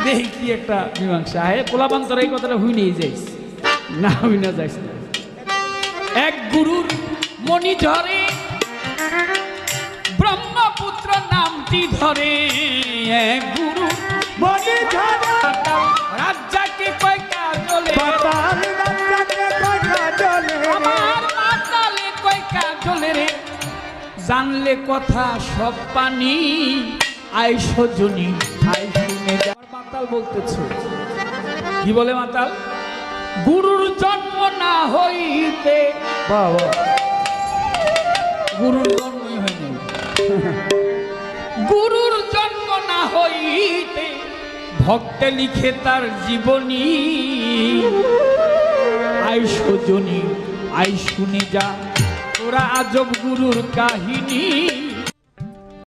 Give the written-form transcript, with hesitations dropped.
দেখি কি একটা মীমাংসা হে পোলাবান্তর এই কথাটা হুই নিয়ে যাইস না হুই না যাইস না। এক গুরুর মণি ঝরে ব্রহ্মপুত্র নামটি ধরে, এক গুরু মনি ঝরে রাজ্জাকে কয়টা জ্বলে, পাতাল রাজ্জাকে কয়টা জ্বলে, আমার মাতালে কয়টা জ্বলে রে, জানলে কথা সব পানি আই সজনী আই শুনে যা। মাতাল বলতেছে কি বলে মাতাল, গুরুর জন্ম না হইতে, বাবা গুরুর জন্মই হয়নি, গুরুর জন্ম না হইতে ভক্তে লিখে তার জীবনী, আই সজনী আই শুনে যা তোরা আজব গুরুর কাহিনী।